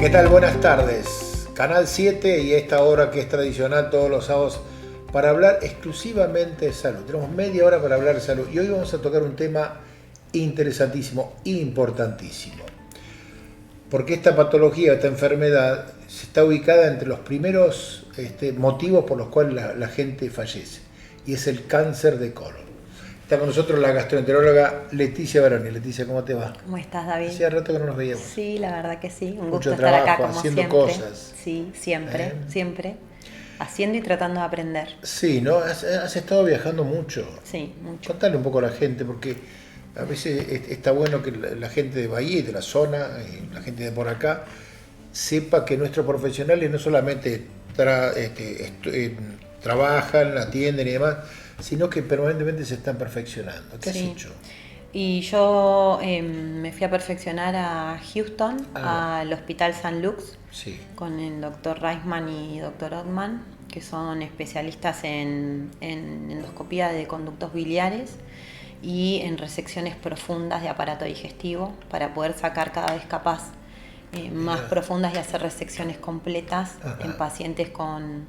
¿Qué tal? Buenas tardes. Canal 7 y esta hora que es tradicional todos los sábados para hablar exclusivamente de salud. Tenemos media hora para hablar de salud y hoy vamos a tocar un tema interesantísimo, importantísimo. Porque esta patología, esta enfermedad, está ubicada entre los primeros motivos por los cuales la gente fallece y es el cáncer de colon. Está con nosotros la gastroenteróloga Leticia Baroni. Leticia, ¿cómo te va? ¿Cómo estás, David? Hacía rato que no nos veíamos. Sí, la verdad que sí. Un Mucho gusto trabajo, estar acá como haciendo siempre. cosas. Sí, siempre, siempre. Haciendo y tratando de aprender. Sí, ¿no? Has estado viajando mucho. Sí, mucho. Contale un poco a la gente, porque a veces está bueno que la gente de Bahía y de la zona, la gente de por acá, sepa que nuestros profesionales no solamente trabajan, atienden y demás, sino que permanentemente se están perfeccionando. ¿Qué has hecho? Y yo me fui a perfeccionar a Houston, al Hospital St. Luke's, con el doctor Reisman y doctor Ottman, que son especialistas en endoscopía de conductos biliares y en resecciones profundas de aparato digestivo, para poder sacar cada vez más profundas y hacer resecciones completas en pacientes con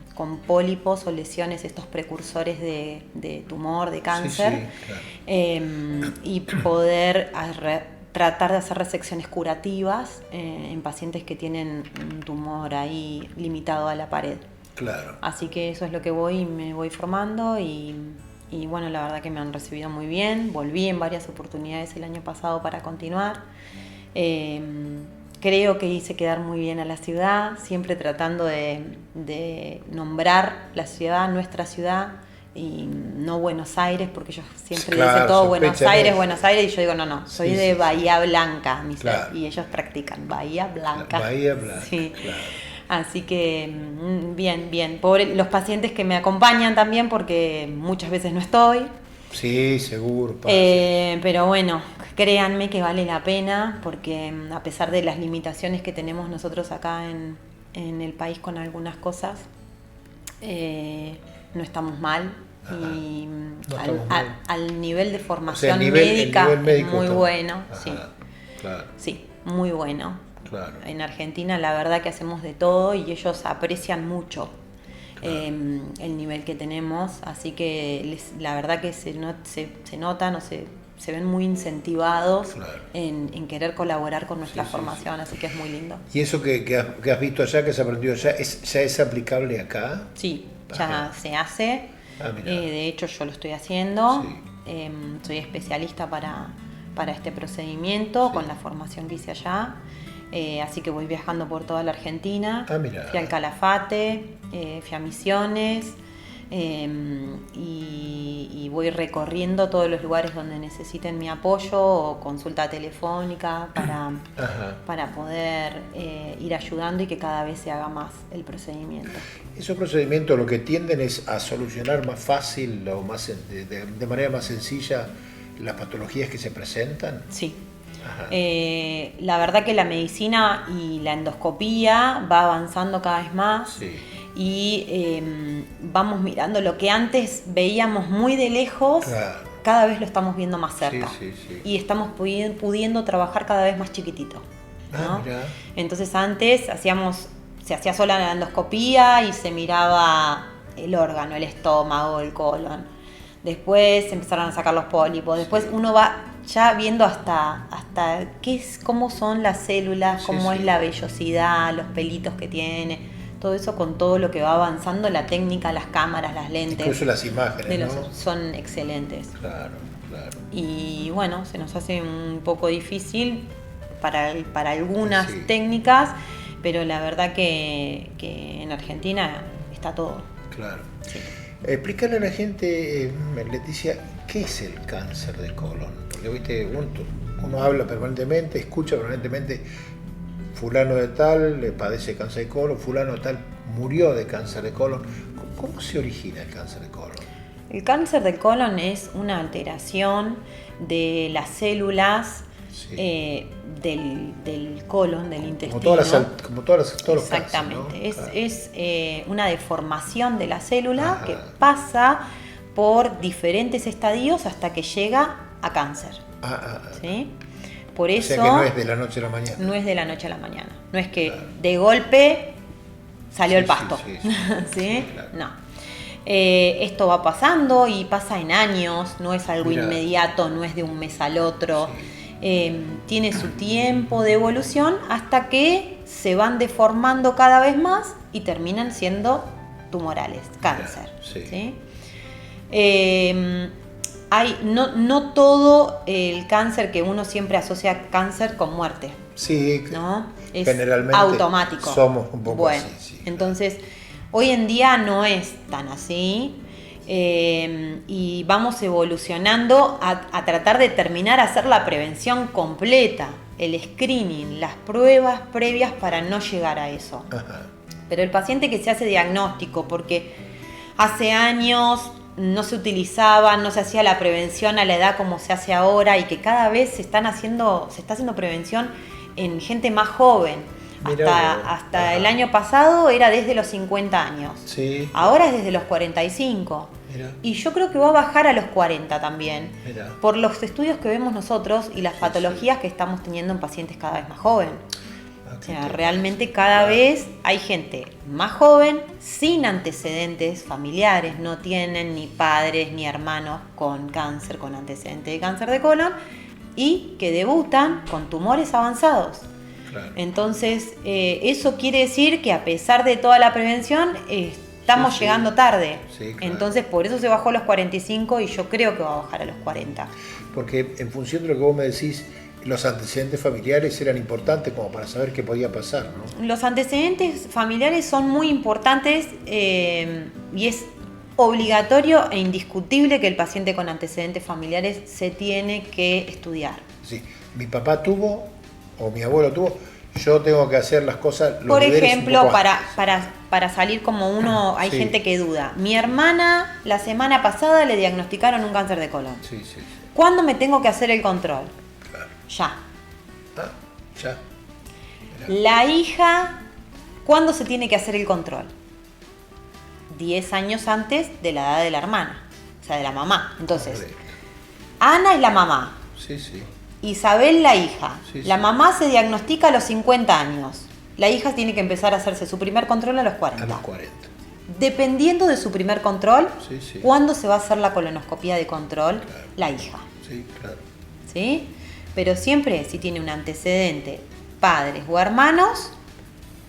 pólipos o lesiones, estos precursores de tumor, de cáncer, claro. Y poder tratar de hacer resecciones curativas en pacientes que tienen un tumor ahí limitado a la pared. Claro. Así que eso es lo que me voy formando y bueno, la verdad que me han recibido muy bien. Volví en varias oportunidades el año pasado para continuar. Creo que hice quedar muy bien a la ciudad, siempre tratando de nombrar la ciudad, nuestra ciudad, y no Buenos Aires, porque ellos siempre dicen todo Buenos Aires, y yo digo, no, soy de Bahía Blanca, y ellos practican Bahía Blanca. Bahía Blanca, sí. Claro. Así que bien. Pobre los pacientes que me acompañan también, porque muchas veces no estoy. Sí, seguro. Pero bueno, créanme que vale la pena, porque a pesar de las limitaciones que tenemos nosotros acá en el país con algunas cosas, no estamos mal. Y al nivel de formación médica es muy bueno. Sí. Claro. Sí, muy bueno. Claro. En Argentina la verdad que hacemos de todo y ellos aprecian mucho. Claro. El nivel que tenemos, así que la verdad que se notan o se ven muy incentivados, claro, en querer colaborar con nuestra formación, así que es muy lindo. ¿Y eso que has visto allá, que has aprendido allá, ya es aplicable acá? Sí, ya se hace. De hecho yo lo estoy haciendo. Soy especialista para este procedimiento con la formación que hice allá. Así que voy viajando por toda la Argentina. Fui al Calafate, fui a Misiones, y voy recorriendo todos los lugares donde necesiten mi apoyo o consulta telefónica para poder ir ayudando y que cada vez se haga más el procedimiento. Esos procedimientos lo que tienden es a solucionar más fácil o de manera más sencilla las patologías que se presentan. Sí. La verdad que la medicina y la endoscopía va avanzando cada vez más y vamos mirando lo que antes veíamos muy de lejos, claro, cada vez lo estamos viendo más cerca y estamos pudiendo trabajar cada vez más chiquitito, ¿no? Entonces antes se hacía sola la endoscopía y se miraba el órgano, el estómago, el colon. Después empezaron a sacar los pólipos. Después uno va ya viendo hasta cómo son las células, cómo es la vellosidad, los pelitos que tiene, todo eso con todo lo que va avanzando, la técnica, las cámaras, las lentes. Incluso las imágenes, ¿no? Son excelentes. Claro. Y bueno, se nos hace un poco difícil para algunas técnicas, pero la verdad que en Argentina está todo. Claro. Sí. Explícale a la gente, Leticia, ¿qué es el cáncer de colon? Porque ¿viste? Uno habla permanentemente, escucha permanentemente, fulano de tal le padece cáncer de colon, fulano de tal murió de cáncer de colon. ¿Cómo se origina el cáncer de colon? El cáncer de colon es una alteración de las células del colon, del intestino. Como todos los Exactamente. Cáncer, ¿no? Es una deformación de la célula que pasa por diferentes estadios hasta que llega a cáncer. ¿Sí? Por eso... O sea que no es de la noche a la mañana. No es de la noche a la mañana. No es que de golpe salió el pasto. Sí, ¿Sí? Claro. No. Esto va pasando y pasa en años, no es algo inmediato, no es de un mes al otro. Tiene su tiempo de evolución hasta que se van deformando cada vez más y terminan siendo tumorales, cáncer. ¿Sí? No todo el cáncer que uno siempre asocia cáncer con muerte. Sí, ¿no? Es generalmente automático. Somos un poco bueno, así. Sí, entonces, hoy en día no es tan así. Y vamos evolucionando a tratar de terminar a hacer la prevención completa, el screening, las pruebas previas para no llegar a eso. Ajá. Pero el paciente que se hace diagnóstico, porque hace años no se utilizaba, no se hacía la prevención a la edad como se hace ahora y que cada vez se está haciendo prevención en gente más joven. Hasta el año pasado era desde los 50 años. Sí. Ahora es desde los 45. Mirá. Y yo creo que va a bajar a los 40 también. Mirá. Por los estudios que vemos nosotros y las patologías que estamos teniendo en pacientes cada vez más jóvenes. O sea, realmente cada vez hay gente más joven, sin antecedentes familiares, no tienen ni padres ni hermanos con cáncer, con antecedentes de cáncer de colon, y que debutan con tumores avanzados. Claro. Entonces, eso quiere decir que a pesar de toda la prevención, estamos llegando tarde. Sí, claro. Entonces, por eso se bajó a los 45 y yo creo que va a bajar a los 40. Porque en función de lo que vos me decís, los antecedentes familiares eran importantes como para saber qué podía pasar, ¿no? Los antecedentes familiares son muy importantes y es obligatorio e indiscutible que el paciente con antecedentes familiares se tiene que estudiar. Sí, mi papá tuvo o mi abuelo tuvo, yo tengo que hacer las cosas. Por ejemplo, para salir como uno, hay gente que duda. Mi hermana la semana pasada le diagnosticaron un cáncer de colon. Sí, sí, sí. ¿Cuándo me tengo que hacer el control? Claro. Ya. Ah, ya. Mirá. La hija, ¿cuándo se tiene que hacer el control? 10 años antes de la edad de la hermana, o sea, de la mamá. Entonces, correcto. Ana es la mamá. Sí, sí. Isabel la hija. Sí, la sí. mamá se diagnostica a los 50 años. La hija tiene que empezar a hacerse su primer control a los 40. A los 40. Dependiendo de su primer control, sí, sí. ¿cuándo se va a hacer la colonoscopía de control? Claro. La hija. Sí, claro. ¿Sí? Pero siempre si tiene un antecedente, padres o hermanos,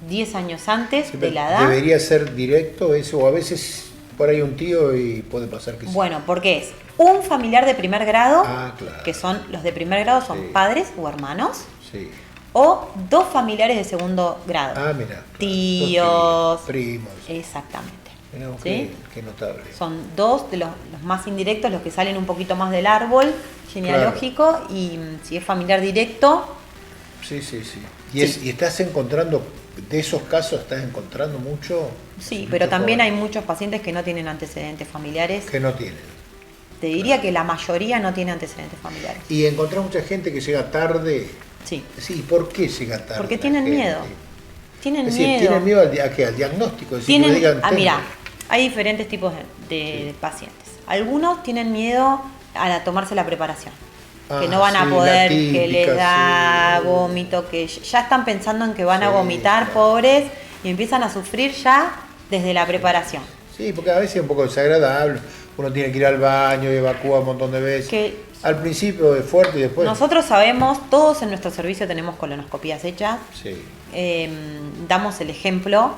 10 años antes de la edad. ¿Debería ser directo eso? O a veces por ahí un tío y puede pasar que sí. Bueno, porque es un familiar de primer grado, claro. que son los de primer grado son padres o hermanos, sí. O dos familiares de segundo grado. Mira. Claro. Tíos. Primos. Exactamente. Mirá, ¿sí? Qué notable. Son dos de los más indirectos, los que salen un poquito más del árbol genealógico, claro. Y si es familiar directo. Sí. Y estás encontrando, de esos casos estás encontrando mucho. Sí, pero también hay muchos pacientes que no tienen antecedentes familiares. Que no tienen. Te diría que la mayoría no tiene antecedentes familiares. Y encontrás mucha gente que llega tarde. Sí. Sí, ¿por qué llega tarde? Porque tienen miedo. Tienen miedo. Tienen miedo al diagnóstico. Es decir, tienen, mira, hay diferentes tipos de pacientes. Algunos tienen miedo a tomarse la preparación. Que no van a poder, típica, que les da vómito, que ya están pensando en que van a vomitar, claro. Pobres, y empiezan a sufrir ya desde la preparación. Sí, porque a veces es un poco desagradable. Uno tiene que ir al baño y evacúa un montón de veces. Al principio es fuerte y después. Nosotros sabemos, todos en nuestro servicio tenemos colonoscopías hechas. Sí. Damos el ejemplo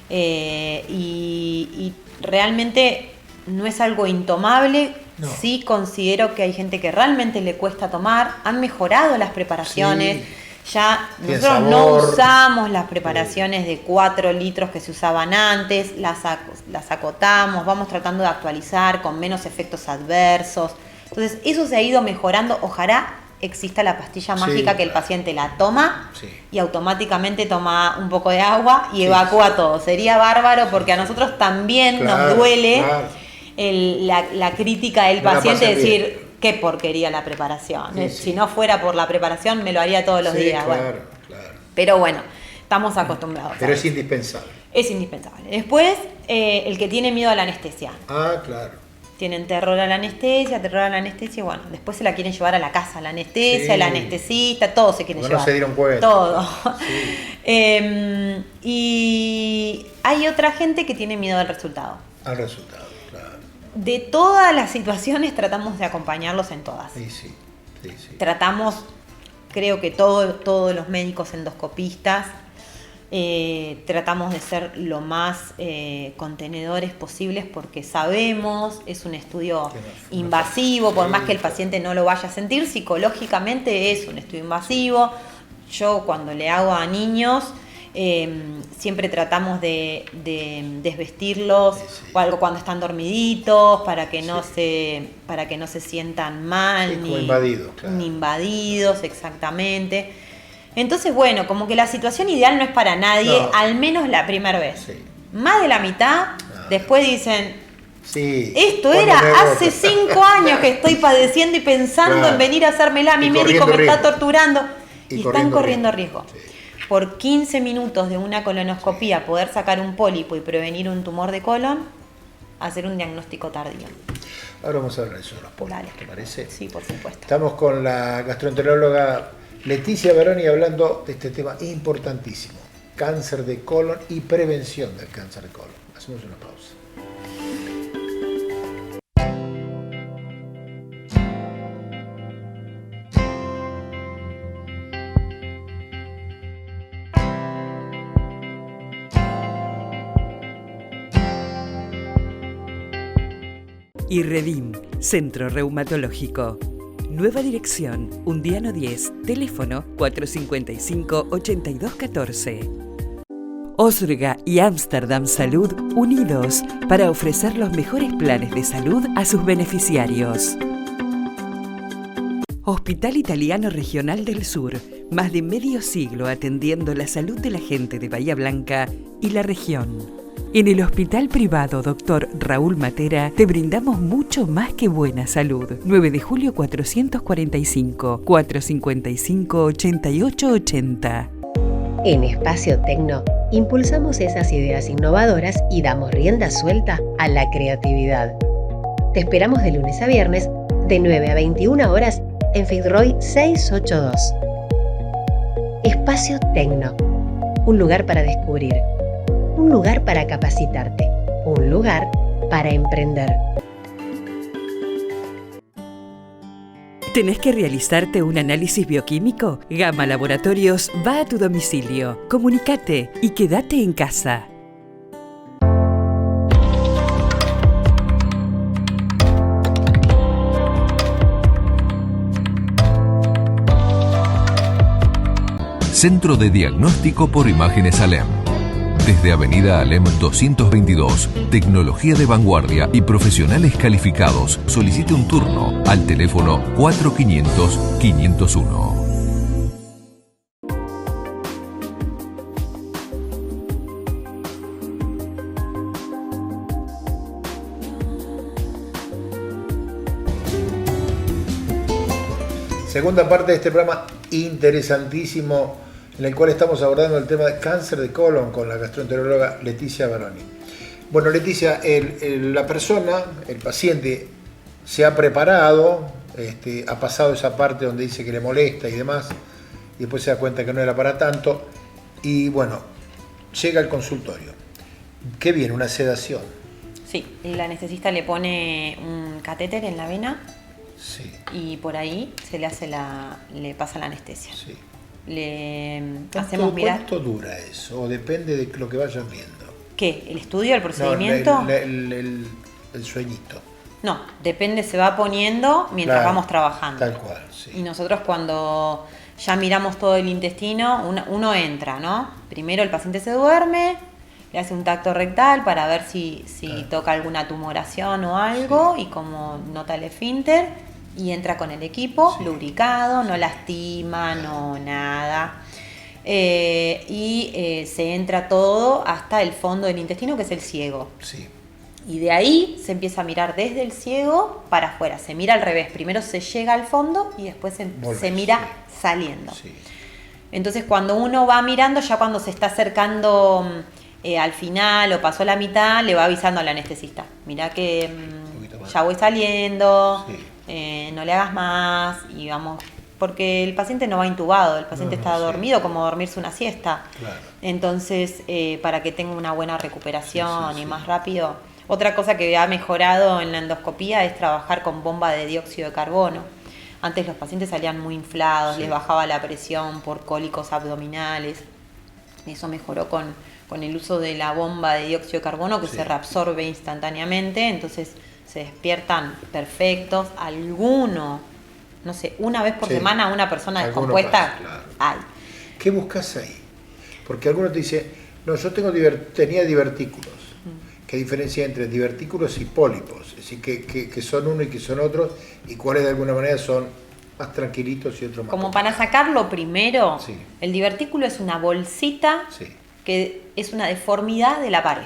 y realmente no es algo intomable. No. Sí considero que hay gente que realmente le cuesta tomar. Han mejorado las preparaciones. Sí. Ya nosotros no usamos las preparaciones de 4 litros que se usaban antes. Las acotamos, vamos tratando de actualizar con menos efectos adversos. Entonces eso se ha ido mejorando. Ojalá exista la pastilla mágica que el paciente la toma y automáticamente toma un poco de agua y evacúa todo. Sería bárbaro porque a nosotros también nos duele la crítica del paciente, decir qué porquería la preparación. Si no fuera por la preparación me lo haría todos los días. Claro, bueno. Claro. Pero bueno, estamos acostumbrados. Pero es indispensable. Es indispensable. Después, el que tiene miedo a la anestesia. Claro. tienen terror a la anestesia, y bueno, después se la quieren llevar a la casa, la anestesia, el anestesista, todo se quieren llevar. No se dieron cuenta. Todo. Sí. Y hay otra gente que tiene miedo al resultado. Al resultado, claro. De todas las situaciones tratamos de acompañarlos en todas. Sí. Tratamos, creo que todos los médicos endoscopistas, tratamos de ser lo más contenedores posibles porque sabemos, es un estudio invasivo, por más que el paciente no lo vaya a sentir, psicológicamente es un estudio invasivo. Yo cuando le hago a niños, siempre tratamos de desvestirlos o algo cuando están dormiditos para que no se sientan mal, ni invadidos, claro. Ni invadidos, exactamente. Entonces, bueno, como que la situación ideal no es para nadie, al menos la primera vez. Sí. Más de la mitad, después dicen, esto era hace 5 años que estoy padeciendo y pensando en venir a hacérmela, mi médico me está torturando. Y están corriendo riesgo. Sí. Por 15 minutos de una colonoscopía poder sacar un pólipo y prevenir un tumor de colon, hacer un diagnóstico tardío. Ahora vamos a hablar de eso, los pólipos, ¿te parece? Sí, por supuesto. Estamos con la gastroenteróloga Leticia Baroni hablando de este tema importantísimo, cáncer de colon y prevención del cáncer de colon. Hacemos una pausa. IRREDIM, Centro Reumatológico. Nueva dirección, Undiano 10, teléfono 455-8214. Osrga y Amsterdam Salud unidos para ofrecer los mejores planes de salud a sus beneficiarios. Hospital Italiano Regional del Sur, más de medio siglo atendiendo la salud de la gente de Bahía Blanca y la región. En el Hospital Privado Dr. Raúl Matera te brindamos mucho más que buena salud. 9 de julio 445, 455-8880. En Espacio Tecno, impulsamos esas ideas innovadoras y damos rienda suelta a la creatividad. Te esperamos de lunes a viernes, de 9 a 21 horas, en Fitzroy 682. Espacio Tecno, un lugar para descubrir. Un lugar para capacitarte, un lugar para emprender. ¿Tenés que realizarte un análisis bioquímico? Gama Laboratorios va a tu domicilio. Comunicate y quédate en casa. Centro de Diagnóstico por Imágenes Alem. Desde Avenida Alem 222, tecnología de vanguardia y profesionales calificados. Solicite un turno al teléfono 4500-501. Segunda parte de este programa interesantísimo, en el cual estamos abordando el tema de cáncer de colon con la gastroenteróloga Leticia Baroni. Bueno, Leticia, la persona, el paciente, se ha preparado, ha pasado esa parte donde dice que le molesta y demás, y después se da cuenta que no era para tanto, y bueno, llega al consultorio. ¿Qué viene? ¿Una sedación? Sí, el anestesista le pone un catéter en la vena. Sí. Y por ahí se le pasa la anestesia. Sí. Le hacemos mirar. ¿Cuánto dura eso? ¿O depende de lo que vayan viendo? ¿Qué? ¿El estudio, el procedimiento? No, el sueñito. No, depende, se va poniendo mientras vamos trabajando. Tal cual, sí. Y nosotros cuando ya miramos todo el intestino, uno entra, ¿no? Primero el paciente se duerme, le hace un tacto rectal para ver si toca alguna tumoración o algo, y como nota el esfínter, y entra con el equipo lubricado, no lastima, no nada. Se entra todo hasta el fondo del intestino, que es el ciego. Sí. Y de ahí se empieza a mirar desde el ciego para afuera. Se mira al revés. Primero se llega al fondo y después se mira saliendo. Sí. Entonces cuando uno va mirando, ya cuando se está acercando al final o pasó la mitad, le va avisando al anestesista. Mirá que ya voy saliendo, Sí. no le hagas más y vamos, porque el paciente no va intubado, el paciente está dormido como dormirse una siesta. Claro. Entonces, para que tenga una buena recuperación Sí, y más rápido. Otra cosa que ha mejorado en la endoscopía es trabajar con bomba de dióxido de carbono. Antes los pacientes salían muy inflados, les bajaba la presión por cólicos abdominales. Eso mejoró con el uso de la bomba de dióxido de carbono que se reabsorbe instantáneamente, entonces se despiertan perfectos. Alguno, no sé, una vez por semana una persona descompuesta hay. ¿Qué buscas ahí? Porque algunos te dicen, no, yo tenía divertículos. ¿Qué diferencia hay entre divertículos y pólipos? Es decir, que son uno y que son otros, y cuáles de alguna manera son más tranquilitos y otros más. Como para sacarlo primero, Sí. el divertículo es una bolsita que es una deformidad de la pared.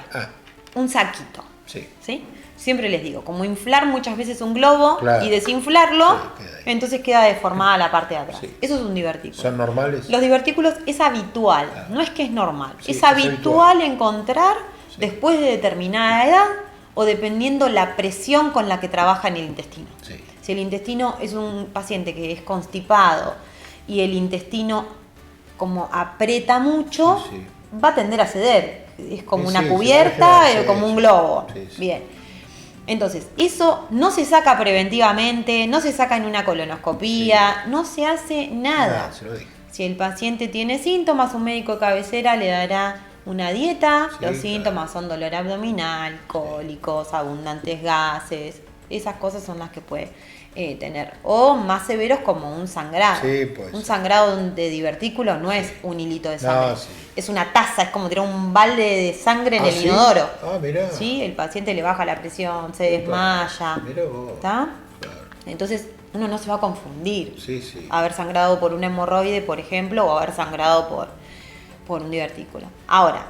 Un saquito. ¿Sí? Siempre les digo, como inflar muchas veces un globo y desinflarlo, entonces queda deformada la parte de atrás. Sí. Eso es un divertículo. ¿Son normales? Los divertículos es habitual, no es que es normal. Es habitual encontrar después de determinada edad o dependiendo la presión con la que trabaja en el intestino. Sí. Si el intestino es un paciente que es constipado y el intestino como aprieta mucho, va a tender a ceder. Es como una cubierta, como un globo. Bien. Entonces, eso no se saca preventivamente, no se saca en una colonoscopía, no se hace nada. Si el paciente tiene síntomas, un médico de cabecera le dará una dieta. Los síntomas son dolor abdominal, cólicos, abundantes gases. Esas cosas son las que puede tener. O más severos como un sangrado. Un sangrado de divertículo no es un hilito de sangre. Es una taza, es como tirar un balde de sangre en el inodoro. Mirá. ¿Sí? El paciente le baja la presión, se desmaya. Mirá vos. ¿Está? Claro. Entonces uno no se va a confundir. Sí. Haber sangrado por un hemorroide, por ejemplo, o haber sangrado por un divertículo. Ahora,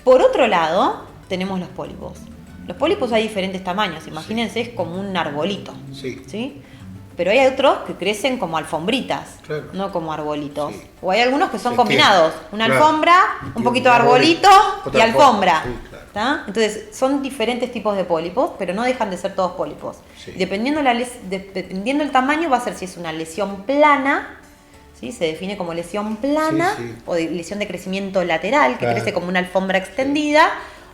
por otro lado, tenemos los pólipos. Los pólipos hay diferentes tamaños. Imagínense, es como un arbolito. ¿Sí? Pero hay otros que crecen como alfombritas, no como arbolitos. O hay algunos que son combinados. Una alfombra, un poquito de arbolito y alfombra. Entonces, son diferentes tipos de pólipos, pero no dejan de ser todos pólipos. Dependiendo del tamaño, va a ser si es una lesión plana, ¿sí? Se define como lesión plana, o de lesión de crecimiento lateral, que crece como una alfombra extendida,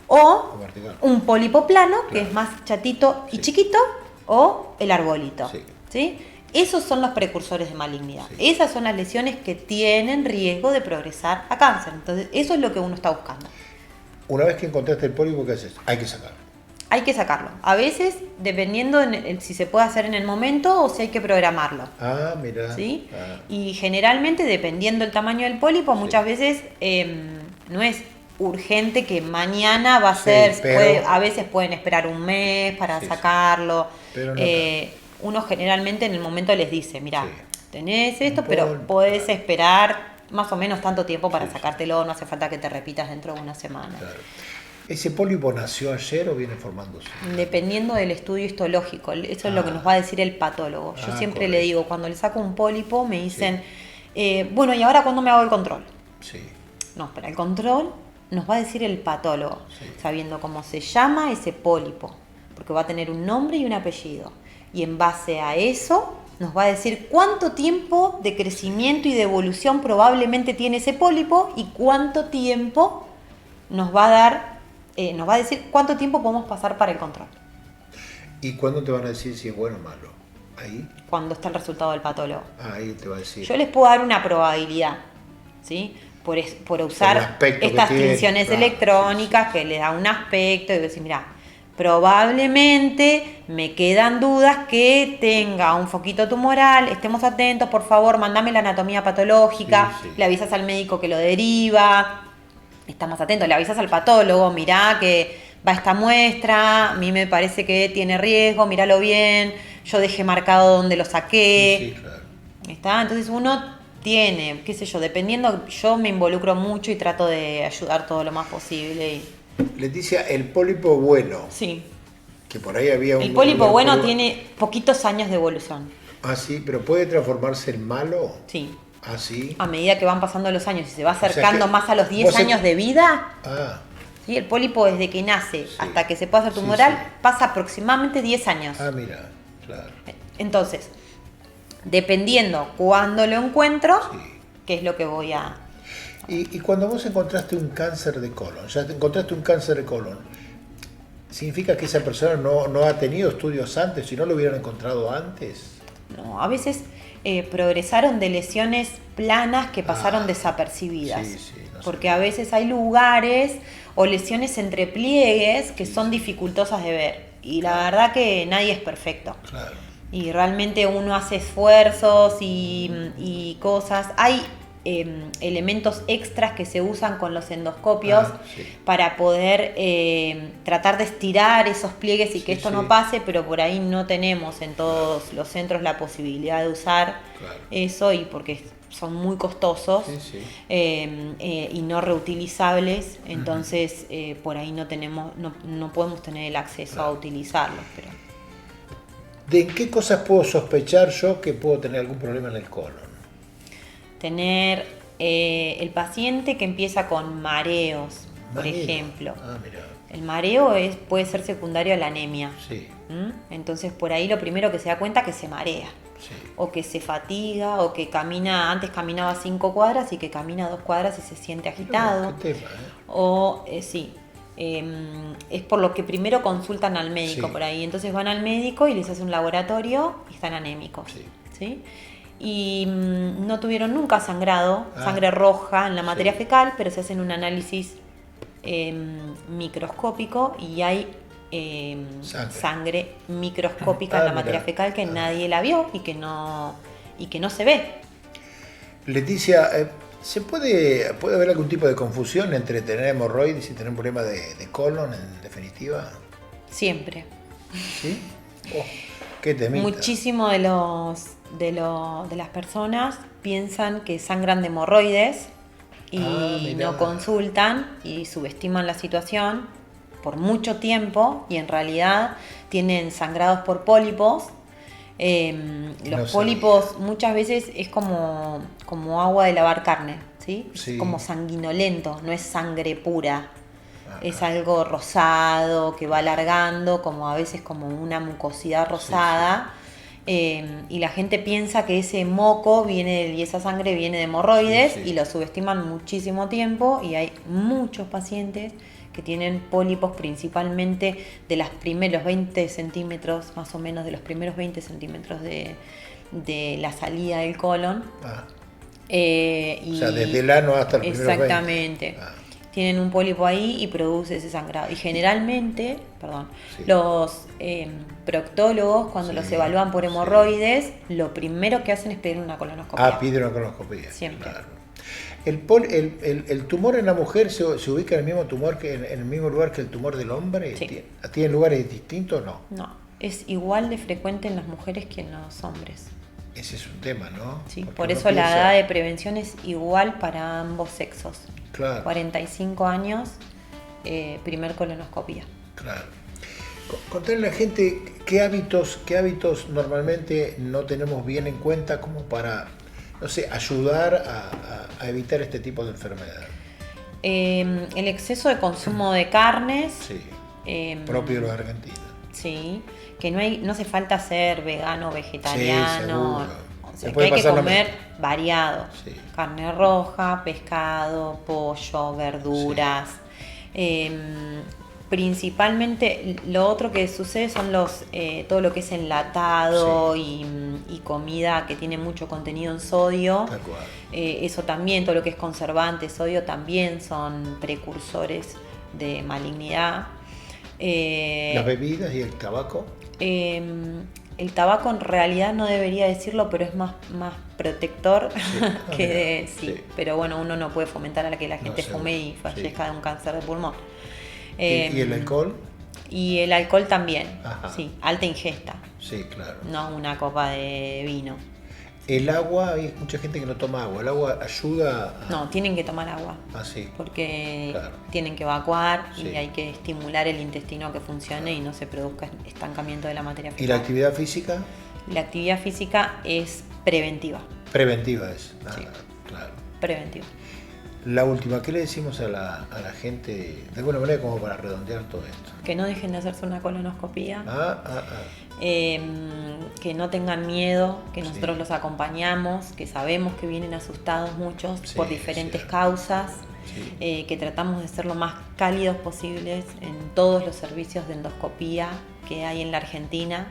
o un pólipo plano, que es más chatito y chiquito, o el arbolito. ¿Sí? Esos son los precursores de malignidad. Esas son las lesiones que tienen riesgo de progresar a cáncer. Entonces, eso es lo que uno está buscando. Una vez que encontraste el pólipo, ¿qué haces? Hay que sacarlo. Hay que sacarlo. A veces, dependiendo si se puede hacer en el momento o si hay que programarlo. Mira. ¿Sí? Y generalmente, dependiendo del tamaño del pólipo, muchas veces no es urgente que mañana va a ser. A veces pueden esperar un mes para sacarlo. Pero no uno generalmente en el momento les dice, mira, tenés esto, pero podés esperar más o menos tanto tiempo para sacártelo, no hace falta que te repitas dentro de una semana. ¿Ese pólipo nació ayer o viene formándose? Dependiendo del estudio histológico, eso es lo que nos va a decir el patólogo. Yo siempre le digo, cuando le saco un pólipo, me dicen, bueno, ¿y ahora cuándo me hago el control? No, para el control nos va a decir el patólogo, sabiendo cómo se llama ese pólipo, porque va a tener un nombre y un apellido. Y en base a eso nos va a decir cuánto tiempo de crecimiento y de evolución probablemente tiene ese pólipo y cuánto tiempo nos va a dar, nos va a decir cuánto tiempo podemos pasar para el control. ¿Y cuándo te van a decir si es bueno o malo? ¿Ahí? Cuando está el resultado del patólogo. Ahí te va a decir. Yo les puedo dar una probabilidad, ¿sí? Por usar estas tinciones electrónicas que le da un aspecto y decir, mira, probablemente me quedan dudas que tenga un foquito tumoral, estemos atentos, por favor, mandame la anatomía patológica, le avisas al médico que lo deriva, estamos atentos, le avisas al patólogo, mirá que va esta muestra, a mí me parece que tiene riesgo, míralo bien, yo dejé marcado donde lo saqué. ¿Está? Entonces uno tiene, qué sé yo, dependiendo, yo me involucro mucho y trato de ayudar todo lo más posible. Leticia, el pólipo bueno. Sí. Que por ahí había un... El pólipo bueno tiene poquitos años de evolución. Sí, pero ¿puede transformarse en malo? Sí. Sí. A medida que van pasando los años y se va acercando más a los 10 años de vida, Y el pólipo desde que nace Sí. hasta que se puede hacer tumoral Sí. pasa aproximadamente 10 años. Ah, mira, claro. Entonces, dependiendo cuándo lo encuentro, Sí. qué es lo que voy a... Y cuando vos encontraste un cáncer de colon, ya te encontraste un cáncer de colon, ¿significa que esa persona no ha tenido estudios antes, si no lo hubieran encontrado antes? No, a veces progresaron de lesiones planas que pasaron desapercibidas. Sí, sí, no sé. Porque a veces hay lugares o lesiones entre pliegues que son dificultosas de ver. Y la verdad que nadie es perfecto. Claro. Y realmente uno hace esfuerzos y cosas. Hay elementos extras que se usan con los endoscopios Sí. para poder tratar de estirar esos pliegues y que Sí, esto sí. no pase, pero por ahí no tenemos en todos los centros la posibilidad de usar Claro. eso, y porque son muy costosos Sí, sí. y no reutilizables, entonces por ahí no podemos tener el acceso a utilizarlos. Pero ¿De en qué cosas puedo sospechar yo que puedo tener algún problema en el colon? tener el paciente que empieza con mareos, por Mareo. ejemplo. Ah, mira. El mareo puede ser secundario a la anemia. Sí, Entonces por ahí lo primero que se da cuenta es que se marea. sí. O que se fatiga, o que antes caminaba 5 cuadras y que camina 2 cuadras y se siente agitado. ¿Qué tema, O sí, es por lo que primero consultan al médico Sí. por ahí. Entonces van al médico y les hace un laboratorio y están anémicos. Sí. ¿Sí? Y no tuvieron nunca sangrado, Ah. sangre roja en la materia Sí. fecal, pero se hacen un análisis microscópico y hay sangre microscópica en la Ah, materia mirá. fecal que nadie la vio y que no se ve. Leticia, puede haber algún tipo de confusión entre tener hemorroides y tener un problema de colon, en definitiva? Siempre. ¿Sí? Oh, qué temita. Muchísimo de las personas piensan que sangran de hemorroides y mirá. no consultan y subestiman la situación por mucho tiempo, y en realidad tienen sangrados por pólipos. Los No pólipos muchas veces es como agua de lavar carne, ¿sí? Sí. Es como sanguinolento, no es sangre pura. Ah, Es algo rosado que va alargando, como a veces como una mucosidad rosada. Y la gente piensa que ese moco y esa sangre viene de hemorroides, Sí, sí. y lo subestiman muchísimo tiempo, y hay muchos pacientes que tienen pólipos principalmente de los 20 centímetros, más o menos de los primeros 20 centímetros de la salida del colon. Ah, Y o sea, desde el ano hasta el primeros 20. exactamente. Ah. Tienen un pólipo ahí y produce ese sangrado. Y generalmente, Sí. los proctólogos, cuando Sí, los evalúan por sí. hemorroides, lo primero que hacen es pedir una colonoscopia. Ah, pide una colonoscopia. Siempre. Claro. ¿El tumor en la mujer se ubica en el mismo en el mismo lugar que el tumor del hombre? Sí. ¿Tiene lugares distintos o no? No, es igual de frecuente en las mujeres que en los hombres. Ese es un tema, ¿no? ¿Sí? Porque Por uno eso la piensa- edad de prevención es igual para ambos sexos. Claro, 45 años, primer colonoscopia. claro. Contarle a la gente qué hábitos normalmente no tenemos bien en cuenta como para, no sé, ayudar a evitar este tipo de enfermedad. El exceso de consumo de carnes. Sí, em, propio de los argentinos. Sí, que no hace falta ser vegano, vegetariano. seguro. O Se sea, que puede hay que pasar lo comer variado. Sí. Carne roja, pescado, pollo, verduras. Principalmente lo otro que sucede son todo lo que es enlatado y comida que tiene mucho contenido en sodio. Tal cual. Eso también, todo lo que es conservante, sodio, también son precursores de malignidad. Las bebidas y el tabaco. El tabaco en realidad no debería decirlo, pero es más protector que mira, sí. pero bueno, uno no puede fomentar a que la gente seguro, fume y fallezca de un cáncer de pulmón. ¿Y el alcohol? Y el alcohol también, Ajá. sí, alta ingesta, Sí, claro. no una copa de vino. El agua, hay mucha gente que no toma agua. ¿El agua ayuda a...? No, tienen que tomar agua. Así. Porque Claro. tienen que evacuar Sí. y hay que estimular el intestino a que funcione y no se produzca estancamiento de la materia fecal. ¿Y la actividad física? La actividad física es preventiva. Preventiva es. Ah, Sí. claro. Preventiva. La última, ¿qué le decimos a la gente de alguna manera como para redondear todo esto? Que no dejen de hacerse una colonoscopía. Que no tengan miedo, que nosotros los acompañamos, que sabemos que vienen asustados muchos por diferentes causas, que tratamos de ser lo más cálidos posibles en todos los servicios de endoscopía que hay en la Argentina.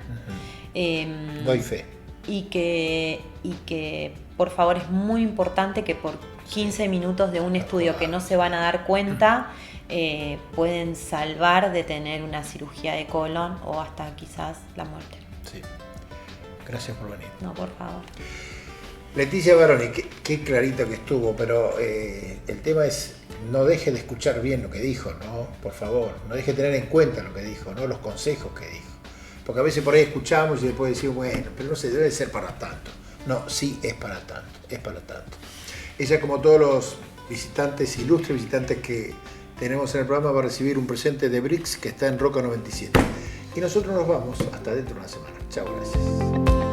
Doy fe. Y que por favor es muy importante que por 15 minutos de un estudio que no se van a dar cuenta pueden salvar de tener una cirugía de colon o hasta quizás la muerte. Sí. Gracias por venir. No, por favor. Leticia Baroni, qué clarito que estuvo, pero el tema es no deje de escuchar bien lo que dijo, ¿no? Por favor, no deje de tener en cuenta lo que dijo, ¿no? Los consejos que dijo. Porque a veces por ahí escuchamos y después decimos, bueno, pero no se debe ser para tanto. No, sí es para tanto, es para tanto. Ella, como todos los visitantes, ilustres visitantes que tenemos en el programa, va a recibir un presente de Brix que está en Roca 97. Y nosotros nos vamos hasta dentro de una semana. Chao, gracias.